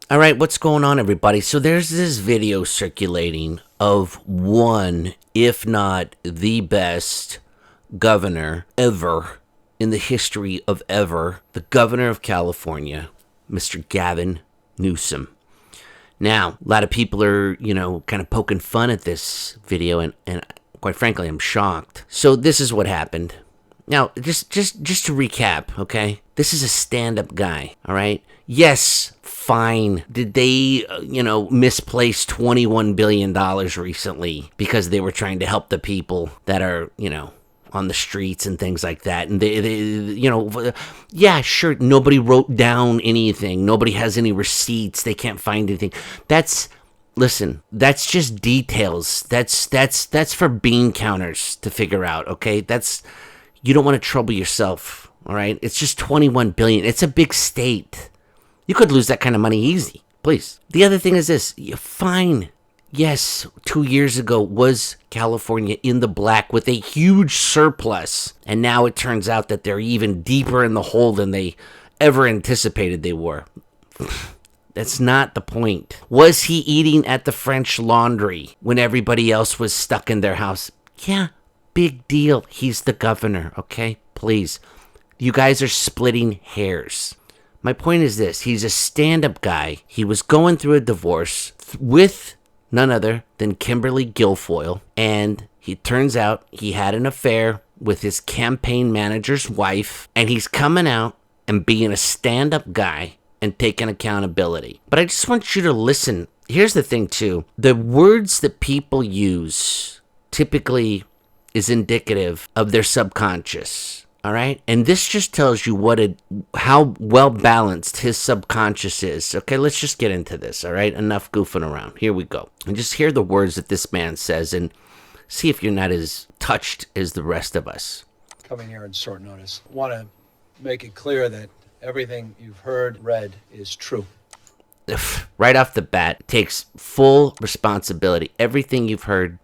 All right, what's going on, everybody? So there's this video circulating of one, if not the best governor ever in the history of ever, the governor of California, Mr. Gavin Newsom. Now, a lot of people are, kind of poking fun at this video, and quite frankly, I'm shocked. So this is what happened. Now, just to recap, okay? This is a stand-up guy, all right? Yes, fine. Did they, misplace $21 billion recently because they were trying to help the people that are, on the streets and things like that? And yeah, sure, nobody wrote down anything. Nobody has any receipts. They can't find anything. Listen, that's just details. That's for bean counters to figure out, okay? You don't want to trouble yourself, all right? It's just $21 billion. It's a big state. You could lose that kind of money easy, please. The other thing is this. Fine. Yes, 2 years ago was California in the black with a huge surplus. And now it turns out that they're even deeper in the hole than they ever anticipated they were. That's not the point. Was he eating at the French Laundry when everybody else was stuck in their house? Yeah. Big deal. He's the governor, okay? Please. You guys are splitting hairs. My point is this. He's a stand-up guy. He was going through a divorce with none other than Kimberly Guilfoyle. And he turns out he had an affair with his campaign manager's wife. And he's coming out and being a stand-up guy and taking accountability. But I just want you to listen. Here's the thing, too. The words that people use typically is indicative of their subconscious, all right? And this just tells you how well balanced his subconscious is. Okay, let's just get into this, all right? Enough goofing around. Here we go. And just hear the words that this man says and see if you're not as touched as the rest of us. Coming here on short notice. I want to make it clear that everything you've heard, read, is true. Right off the bat, takes full responsibility. Everything you've heard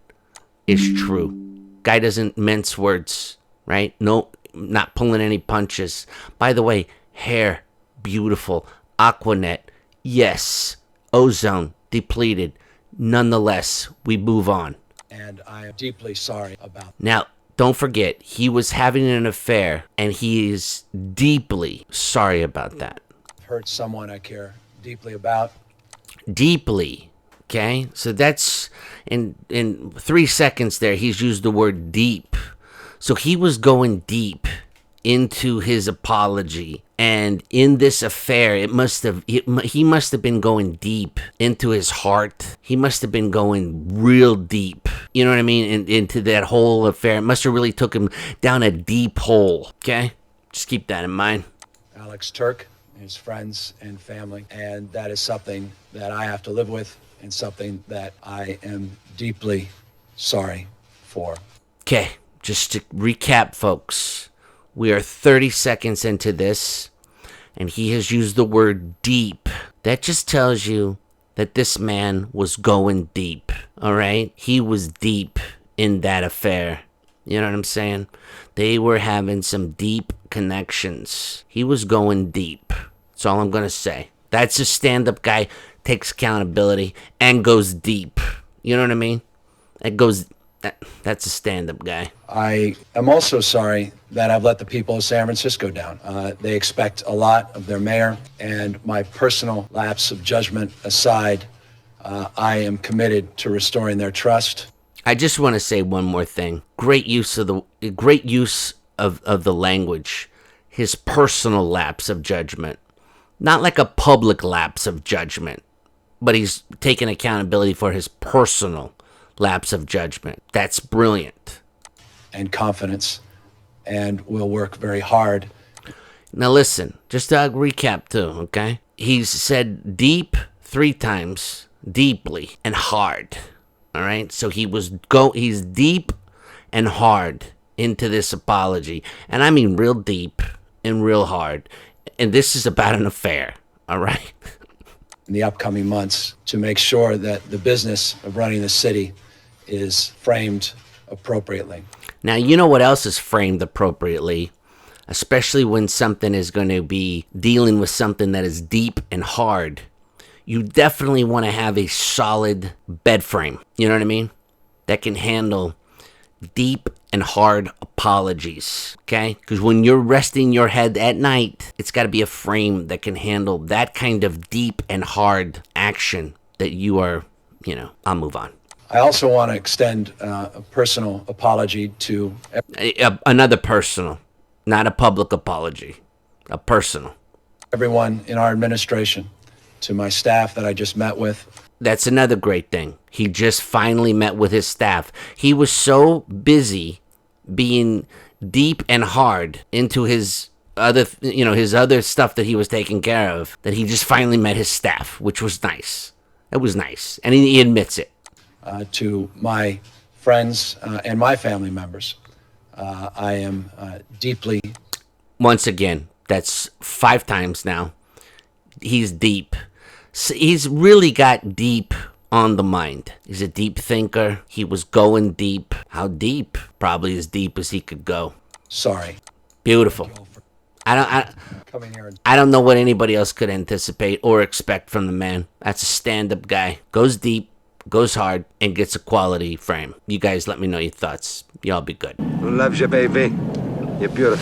is true. Guy doesn't mince words, right? No, not pulling any punches. By the way, hair, beautiful. Aquanet, yes. Ozone, depleted. Nonetheless, we move on. And I am deeply sorry about that. Now, don't forget, he was having an affair, and he is deeply sorry about that. I've hurt someone I care deeply about. Deeply. Okay, so that's in 3 seconds there, he's used the word deep. So he was going deep into his apology. And in this affair, he must have been going deep into his heart. He must have been going real deep. You know what I mean? Into that whole affair. It must have really took him down a deep hole. Okay, just keep that in mind. Alex Turk, his friends and family. And that is something that I have to live with. And something that I am deeply sorry for. Okay, just to recap, folks, we are 30 seconds into this, and he has used the word deep. That just tells you that this man was going deep, all right? He was deep in that affair. You know what I'm saying? They were having some deep connections. He was going deep. That's all I'm going to say. That's a stand-up guy. Takes accountability and goes deep. You know what I mean? That's a stand-up guy. I am also sorry that I've let the people of San Francisco down. They expect a lot of their mayor, and my personal lapse of judgment aside, I am committed to restoring their trust. I just want to say one more thing. Great use of the language. His personal lapse of judgment. Not like a public lapse of judgment, but he's taking accountability for his personal lapse of judgment. That's brilliant. And confidence, and we'll work very hard. Now listen, just to recap too, okay? He's said deep 3 times, deeply and hard. All right? So he's deep and hard into this apology. And I mean real deep and real hard. And this is about an affair, all right? In the upcoming months to make sure that the business of running the city is framed appropriately. Now, you know what else is framed appropriately? Especially when something is going to be dealing with something that is deep and hard. you definitely want to have a solid bed frame. You know what I mean? That can handle deep and hard apologies, okay? Because when you're resting your head at night, it's got to be a frame that can handle that kind of deep and hard action that you are, I'll move on. I also want to extend a personal apology to Another personal, not a public apology, a personal. everyone in our administration, to my staff that I just met with. That's another great thing. He just finally met with his staff. He was so busy being deep and hard into his other stuff that he was taking care of, that he just finally met his staff, which was nice. It was nice. And he admits it. To my friends and my family members, I am deeply. Once again, that's 5 times now. He's deep. So he's really got deep on the mind. He's a deep thinker. He was going deep. How deep? Probably as deep as he could go. Sorry. Beautiful. I don't know what anybody else could anticipate or expect from the man. That's a stand-up guy. Goes deep, goes hard, and gets a quality frame. You guys let me know your thoughts. Y'all be good. LUVS, baby. You're beautiful.